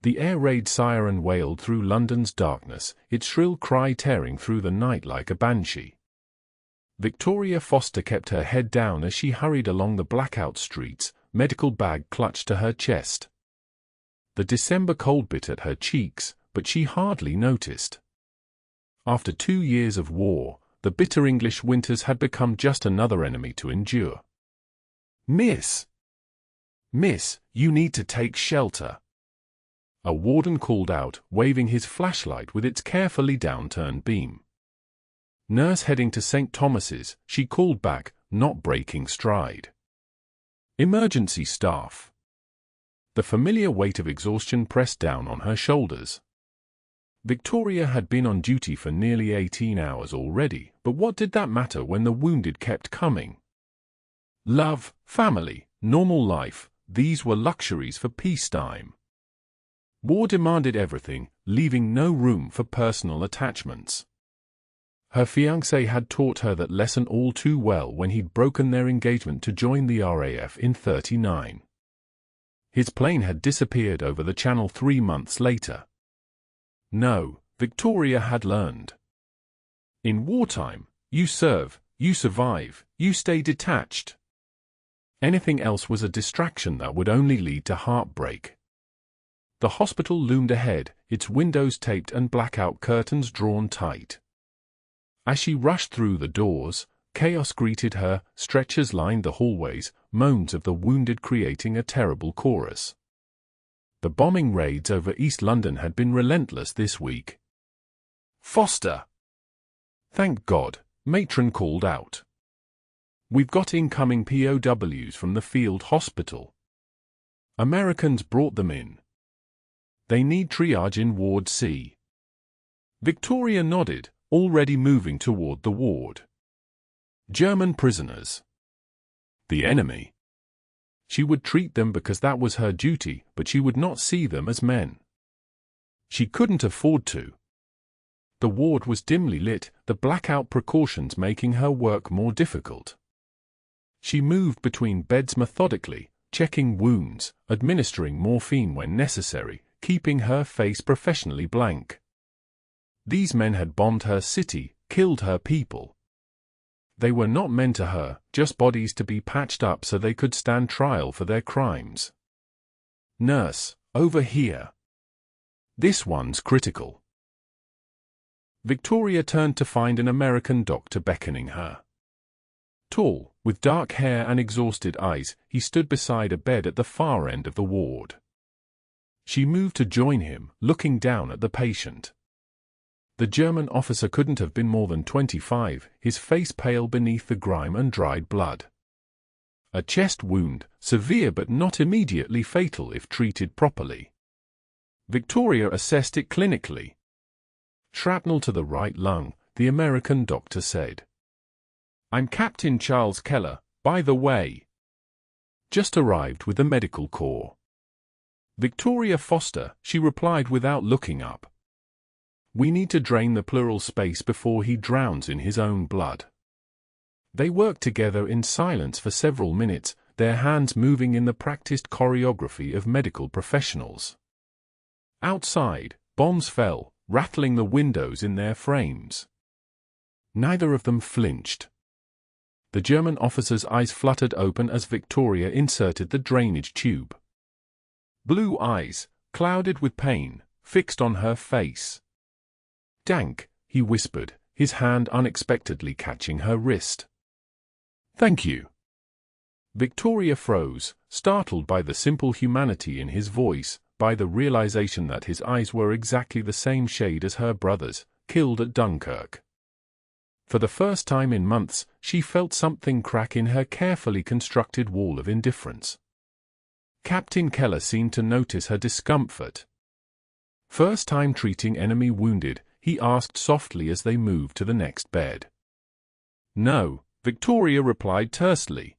The air raid siren wailed through London's darkness, its shrill cry tearing through the night like a banshee. Victoria Foster kept her head down as she hurried along the blackout streets, medical bag clutched to her chest. The December cold bit at her cheeks, but she hardly noticed. After 2 years of war, the bitter English winters had become just another enemy to endure. "Miss! Miss, you need to take shelter," a warden called out, waving his flashlight with its carefully downturned beam. "Nurse heading to St. Thomas's," she called back, not breaking stride. "Emergency staff." The familiar weight of exhaustion pressed down on her shoulders. Victoria had been on duty for nearly 18 hours already, but what did that matter when the wounded kept coming? Love, family, normal life, these were luxuries for peacetime. War demanded everything, leaving no room for personal attachments. Her fiancé had taught her that lesson all too well when he'd broken their engagement to join the RAF in '39. His plane had disappeared over the Channel 3 months later. No, Victoria had learned. In wartime, you serve, you survive, you stay detached. Anything else was a distraction that would only lead to heartbreak. The hospital loomed ahead, its windows taped and blackout curtains drawn tight. As she rushed through the doors, chaos greeted her, stretchers lined the hallways, moans of the wounded creating a terrible chorus. The bombing raids over East London had been relentless this week. "Foster!" "Thank God," matron called out. "We've got incoming POWs from the field hospital. Americans brought them in. They need triage in Ward C." Victoria nodded, already moving toward the ward. German prisoners. The enemy. She would treat them because that was her duty, but she would not see them as men. She couldn't afford to. The ward was dimly lit, the blackout precautions making her work more difficult. She moved between beds methodically, checking wounds, administering morphine when necessary, keeping her face professionally blank. These men had bombed her city, killed her people. They were not men to her, just bodies to be patched up so they could stand trial for their crimes. "Nurse, over here. This one's critical." Victoria turned to find an American doctor beckoning her. Tall, with dark hair and exhausted eyes, he stood beside a bed at the far end of the ward. She moved to join him, looking down at the patient. The German officer couldn't have been more than 25, his face pale beneath the grime and dried blood. A chest wound, severe but not immediately fatal if treated properly. Victoria assessed it clinically. "Shrapnel to the right lung," the American doctor said. "I'm Captain Charles Keller, by the way. Just arrived with the medical corps." "Victoria Foster," she replied without looking up. "We need to drain the pleural space before he drowns in his own blood." They worked together in silence for several minutes, their hands moving in the practiced choreography of medical professionals. Outside, bombs fell, rattling the windows in their frames. Neither of them flinched. The German officer's eyes fluttered open as Victoria inserted the drainage tube. Blue eyes, clouded with pain, fixed on her face. "Dank," he whispered, his hand unexpectedly catching her wrist. "Thank you." Victoria froze, startled by the simple humanity in his voice, by the realization that his eyes were exactly the same shade as her brother's, killed at Dunkirk. For the first time in months, she felt something crack in her carefully constructed wall of indifference. Captain Keller seemed to notice her discomfort. First time treating enemy wounded, he asked softly as they moved to the next bed. "No," Victoria replied tersely.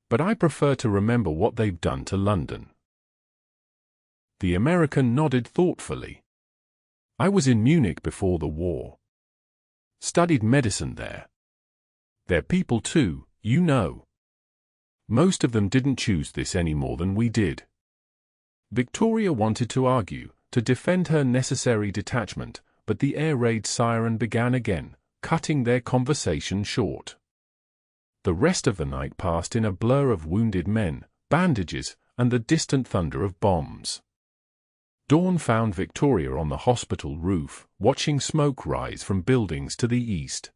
"But I prefer to remember what they've done to London." The American nodded thoughtfully. "I was in Munich before the war. Studied medicine there. They're people too, you know. Most of them didn't choose this any more than we did. Victoria wanted to argue, to defend her necessary detachment, but the air raid siren began again, cutting their conversation short. The rest of the night passed in a blur of wounded men, bandages, and the distant thunder of bombs. Dawn found Victoria on the hospital roof, watching smoke rise from buildings to the east.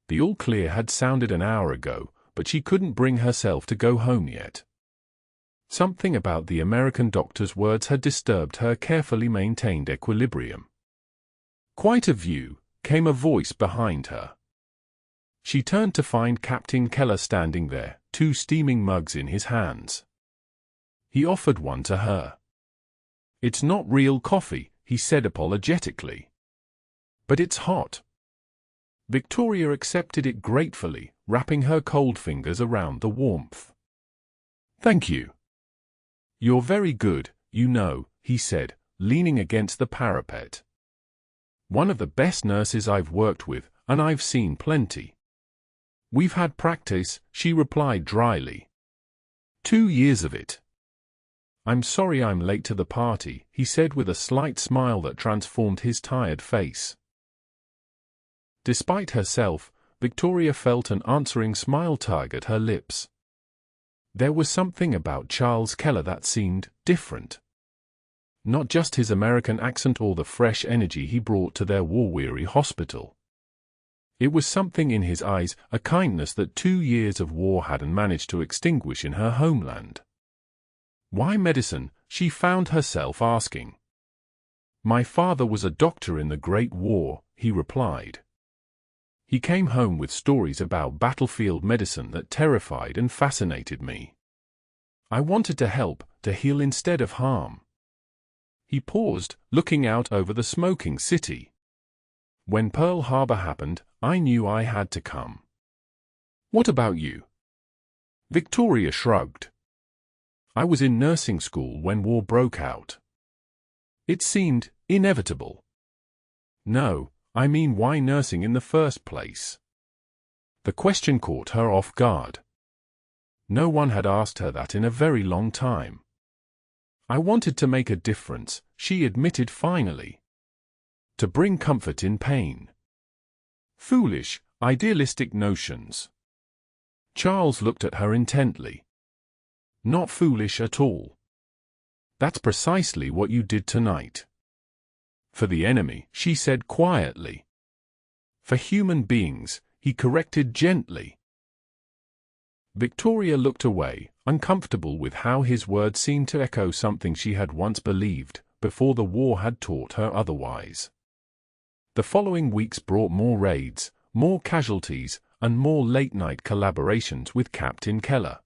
The all clear had sounded an hour ago, but she couldn't bring herself to go home yet. Something about the American doctor's words had disturbed her carefully maintained equilibrium. "Quite a view," came a voice behind her. She turned to find Captain Keller standing there, 2 steaming mugs in his hands. He offered one to her. "It's not real coffee," he said apologetically. "But it's hot." Victoria accepted it gratefully, wrapping her cold fingers around the warmth. "Thank you." "You're very good, you know," he said, leaning against the parapet. "One of the best nurses I've worked with, and I've seen plenty." "We've had practice," she replied dryly. 2 years of it." "I'm sorry I'm late to the party," he said with a slight smile that transformed his tired face. Despite herself, Victoria felt an answering smile tug at her lips. There was something about Charles Keller that seemed different. Not just his American accent or the fresh energy he brought to their war-weary hospital. It was something in his eyes, a kindness that 2 years of war hadn't managed to extinguish in her homeland. "Why medicine?" she found herself asking. "My father was a doctor in the Great War," he replied. He came home with stories about battlefield medicine that terrified and fascinated me. I wanted to help, to heal instead of harm. He paused, looking out over the smoking city. "When Pearl Harbor happened, I knew I had to come." "What about you?" Victoria shrugged. "I was in nursing school when war broke out. It seemed inevitable." "No, I mean why nursing in the first place?" The question caught her off guard. No one had asked her that in a very long time. "I wanted to make a difference," she admitted finally. "To bring comfort in pain." Foolish, idealistic notions. Charles looked at her intently. "Not foolish at all. That's precisely what you did tonight." "For the enemy," she said quietly. "For human beings," he corrected gently. Victoria looked away, uncomfortable with how his words seemed to echo something she had once believed, before the war had taught her otherwise. The following weeks brought more raids, more casualties, and more late-night collaborations with Captain Keller.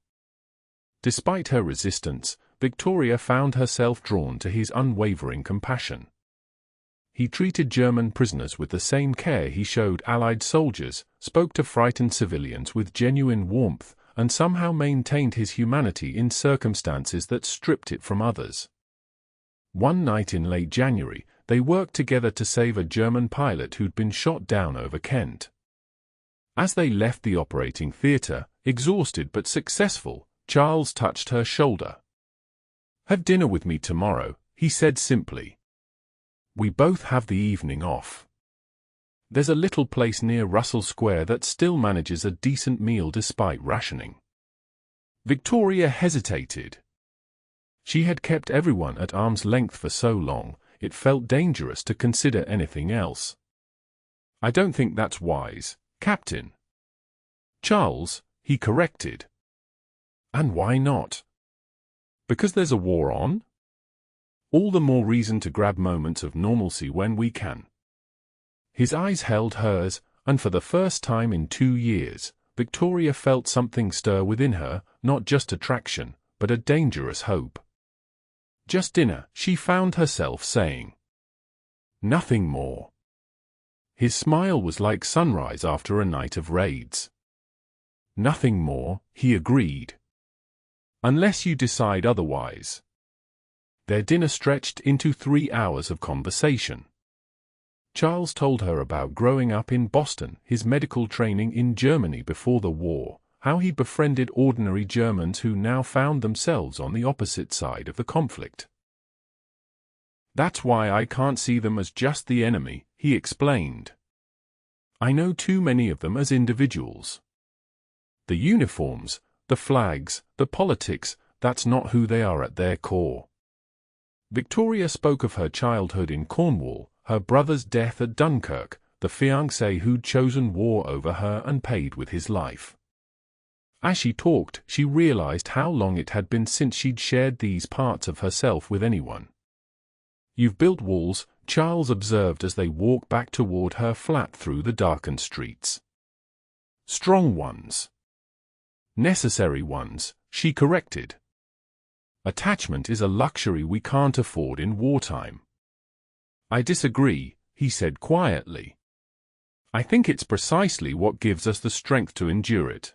Despite her resistance, Victoria found herself drawn to his unwavering compassion. He treated German prisoners with the same care he showed Allied soldiers, spoke to frightened civilians with genuine warmth, and somehow maintained his humanity in circumstances that stripped it from others. One night in late January, they worked together to save a German pilot who'd been shot down over Kent. As they left the operating theater, exhausted but successful, Charles touched her shoulder. "Have dinner with me tomorrow," he said simply. "We both have the evening off. There's a little place near Russell Square that still manages a decent meal despite rationing." Victoria hesitated. She had kept everyone at arm's length for so long, it felt dangerous to consider anything else. "I don't think that's wise, Captain." "Charles," he corrected. "And why not?" "Because there's a war on?" "All the more reason to grab moments of normalcy when we can." His eyes held hers, and for the first time in 2 years, Victoria felt something stir within her, not just attraction, but a dangerous hope. "Just dinner," she found herself saying. "Nothing more." His smile was like sunrise after a night of raids. "Nothing more," he agreed. "Unless you decide otherwise." Their dinner stretched into 3 hours of conversation. Charles told her about growing up in Boston, his medical training in Germany before the war, how he befriended ordinary Germans who now found themselves on the opposite side of the conflict. That's why I can't see them as just the enemy, he explained. I know too many of them as individuals. The uniforms, the flags, the politics, that's not who they are at their core. Victoria spoke of her childhood in Cornwall, her brother's death at Dunkirk, the fiancé who'd chosen war over her and paid with his life. As she talked, she realized how long it had been since she'd shared these parts of herself with anyone. You've built walls, Charles observed as they walked back toward her flat through the darkened streets. Strong ones. Necessary ones, she corrected. Attachment is a luxury we can't afford in wartime. I disagree, he said quietly. I think it's precisely what gives us the strength to endure it.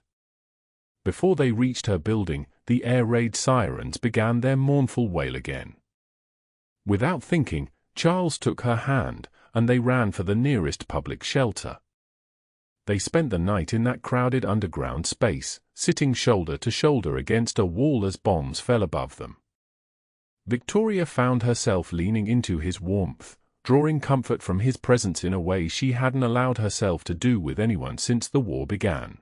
Before they reached her building, the air raid sirens began their mournful wail again. Without thinking, Charles took her hand, and they ran for the nearest public shelter. They spent the night in that crowded underground space, sitting shoulder to shoulder against a wall as bombs fell above them. Victoria found herself leaning into his warmth, drawing comfort from his presence in a way she hadn't allowed herself to do with anyone since the war began.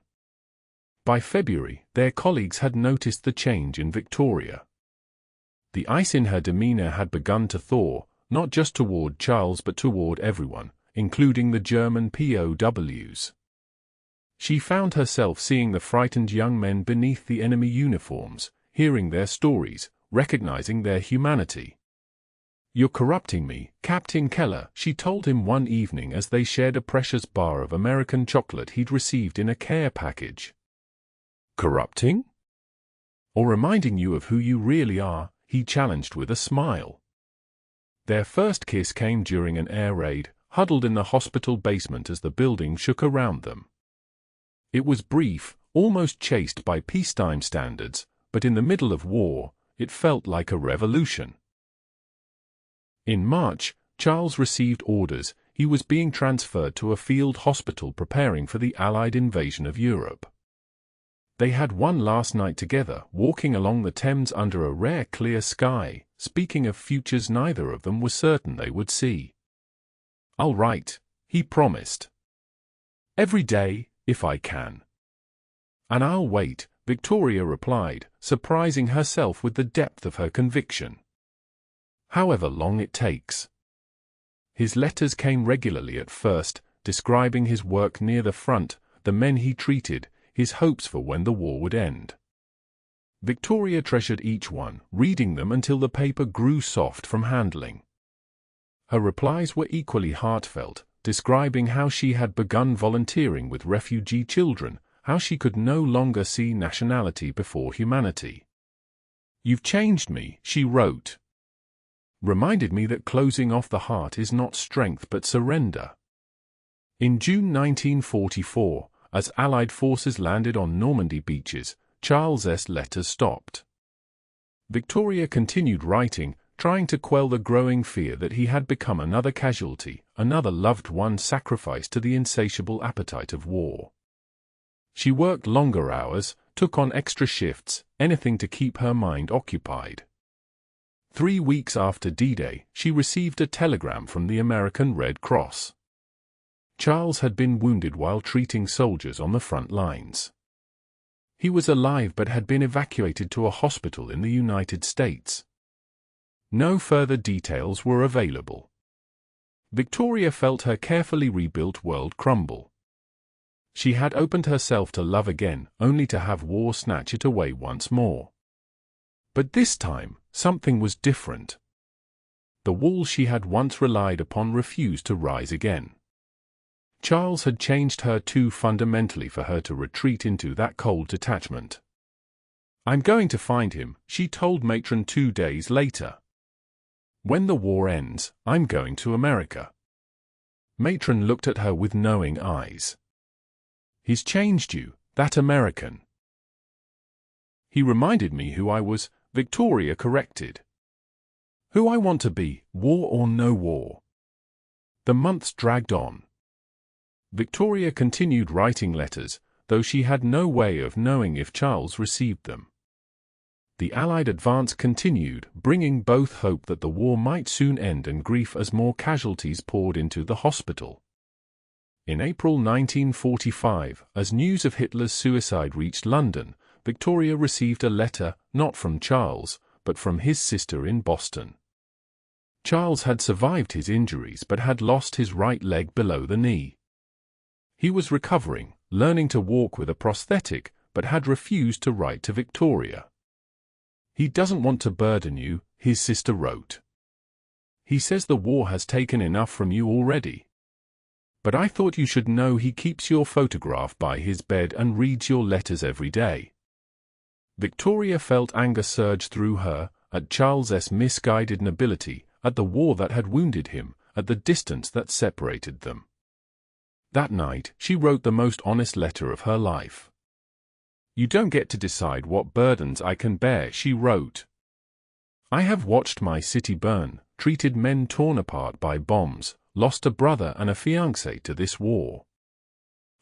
By February, their colleagues had noticed the change in Victoria. The ice in her demeanor had begun to thaw, not just toward Charles but toward everyone, including the German POWs. She found herself seeing the frightened young men beneath the enemy uniforms, hearing their stories, recognizing their humanity. "You're corrupting me, Captain Keller," she told him one evening as they shared a precious bar of American chocolate he'd received in a care package. "Corrupting? Or reminding you of who you really are?" he challenged with a smile. Their first kiss came during an air raid, huddled in the hospital basement as the building shook around them. It was brief, almost chaste by peacetime standards, but in the middle of war, it felt like a revolution. In March, Charles received orders. He was being transferred to a field hospital preparing for the Allied invasion of Europe. They had one last night together, walking along the Thames under a rare clear sky, speaking of futures neither of them was certain they would see. "I'll write," he promised. "Every day, if I can." "And I'll wait," Victoria replied, surprising herself with the depth of her conviction. "However long it takes." His letters came regularly at first, describing his work near the front, the men he treated, his hopes for when the war would end. Victoria treasured each one, reading them until the paper grew soft from handling. Her replies were equally heartfelt, describing how she had begun volunteering with refugee children, how she could no longer see nationality before humanity. "You've changed me," she wrote. "Reminded me that closing off the heart is not strength but surrender." In June 1944, as Allied forces landed on Normandy beaches, Charles's letters stopped. Victoria continued writing, trying to quell the growing fear that he had become another casualty, another loved one sacrificed to the insatiable appetite of war. She worked longer hours, took on extra shifts, anything to keep her mind occupied. 3 weeks after D-Day, she received a telegram from the American Red Cross. Charles had been wounded while treating soldiers on the front lines. He was alive but had been evacuated to a hospital in the United States. No further details were available. Victoria felt her carefully rebuilt world crumble. She had opened herself to love again, only to have war snatch it away once more. But this time, something was different. The wall she had once relied upon refused to rise again. Charles had changed her too fundamentally for her to retreat into that cold detachment. "I'm going to find him," she told Matron 2 days later. "When the war ends, I'm going to America." Matron looked at her with knowing eyes. "He's changed you, that American." "He reminded me who I was," Victoria corrected. "Who I want to be, war or no war." The months dragged on. Victoria continued writing letters, though she had no way of knowing if Charles received them. The Allied advance continued, bringing both hope that the war might soon end and grief as more casualties poured into the hospital. In April 1945, as news of Hitler's suicide reached London, Victoria received a letter, not from Charles, but from his sister in Boston. Charles had survived his injuries but had lost his right leg below the knee. He was recovering, learning to walk with a prosthetic, but had refused to write to Victoria. "He doesn't want to burden you," his sister wrote. "He says the war has taken enough from you already. But I thought you should know he keeps your photograph by his bed and reads your letters every day." Victoria felt anger surge through her, at Charles's misguided nobility, at the war that had wounded him, at the distance that separated them. That night, she wrote the most honest letter of her life. "You don't get to decide what burdens I can bear," she wrote. "I have watched my city burn, treated men torn apart by bombs, lost a brother and a fiancé to this war.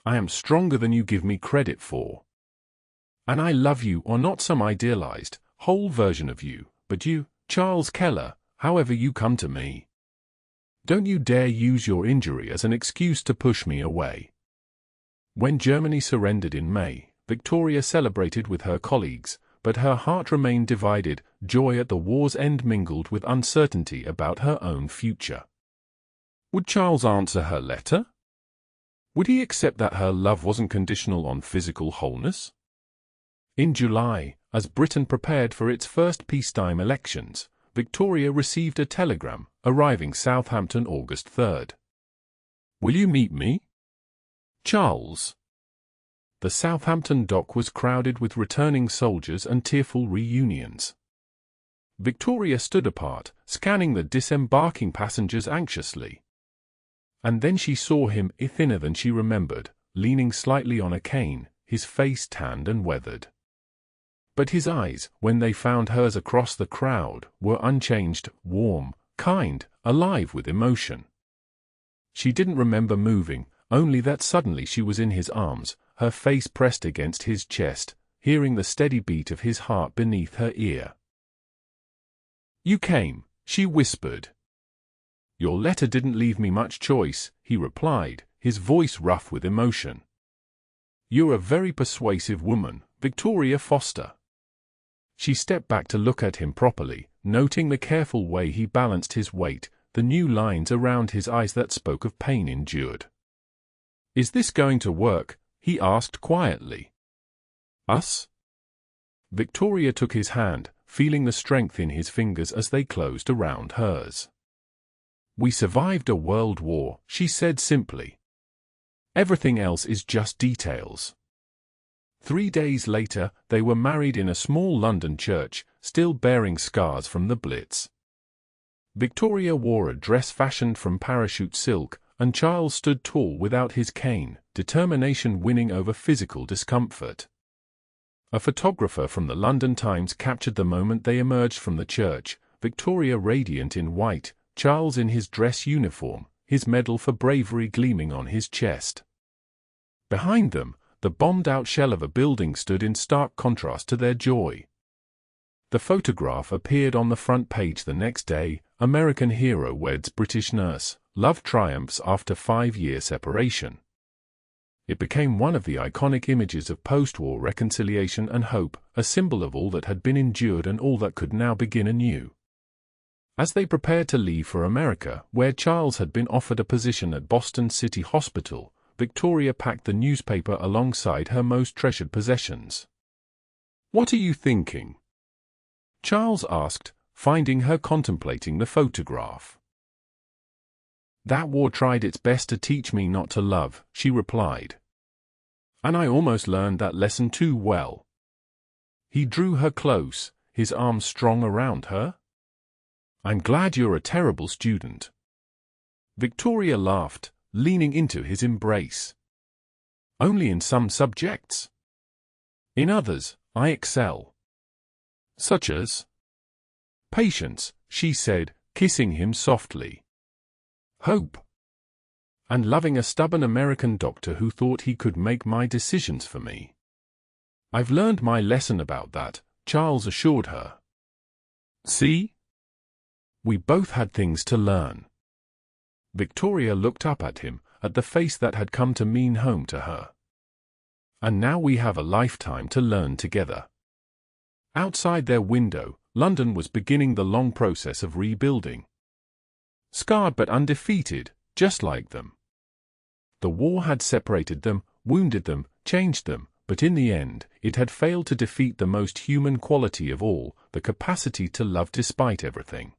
I am stronger than you give me credit for. And I love you, or not some idealized, whole version of you, but you, Charles Keller, however you come to me. Don't you dare use your injury as an excuse to push me away." When Germany surrendered in May, Victoria celebrated with her colleagues, but her heart remained divided. Joy at the war's end mingled with uncertainty about her own future. Would Charles answer her letter? Would he accept that her love wasn't conditional on physical wholeness? In July, as Britain prepared for its first peacetime elections, Victoria received a telegram, arriving Southampton August 3rd. "Will you meet me? Charles." The Southampton dock was crowded with returning soldiers and tearful reunions. Victoria stood apart, scanning the disembarking passengers anxiously. And then she saw him, thinner than she remembered, leaning slightly on a cane, his face tanned and weathered. But his eyes, when they found hers across the crowd, were unchanged, warm, kind, alive with emotion. She didn't remember moving, only that suddenly she was in his arms, her face pressed against his chest, hearing the steady beat of his heart beneath her ear. "You came," she whispered. "Your letter didn't leave me much choice," he replied, his voice rough with emotion. "You're a very persuasive woman, Victoria Foster." She stepped back to look at him properly, noting the careful way he balanced his weight, the new lines around his eyes that spoke of pain endured. "Is this going to work?" he asked quietly. "Us?" Victoria took his hand, feeling the strength in his fingers as they closed around hers. "We survived a world war," she said simply. "Everything else is just details." 3 days later, they were married in a small London church, still bearing scars from the Blitz. Victoria wore a dress fashioned from parachute silk, and Charles stood tall without his cane, determination winning over physical discomfort. A photographer from the London Times captured the moment they emerged from the church, Victoria radiant in white, Charles in his dress uniform, his medal for bravery gleaming on his chest. Behind them, the bombed-out shell of a building stood in stark contrast to their joy. The photograph appeared on the front page the next day. American hero weds British nurse, love triumphs after 5-year separation. It became one of the iconic images of post-war reconciliation and hope, a symbol of all that had been endured and all that could now begin anew. As they prepared to leave for America, where Charles had been offered a position at Boston City Hospital, Victoria packed the newspaper alongside her most treasured possessions. "What are you thinking?" Charles asked, finding her contemplating the photograph. "That war tried its best to teach me not to love," she replied. "And I almost learned that lesson too well." He drew her close, his arms strong around her. "I'm glad you're a terrible student." Victoria laughed, leaning into his embrace. "Only in some subjects. In others, I excel." "Such as?" "Patience," she said, kissing him softly. "Hope. And loving a stubborn American doctor who thought he could make my decisions for me. I've learned my lesson about that, Charles assured her. See? We both had things to learn. Victoria looked up at him, at the face that had come to mean home to her. And now we have a lifetime to learn together. Outside their window, London was beginning the long process of rebuilding. Scarred but undefeated, just like them. The war had separated them, wounded them, changed them, but in the end, it had failed to defeat the most human quality of all, the capacity to love despite everything.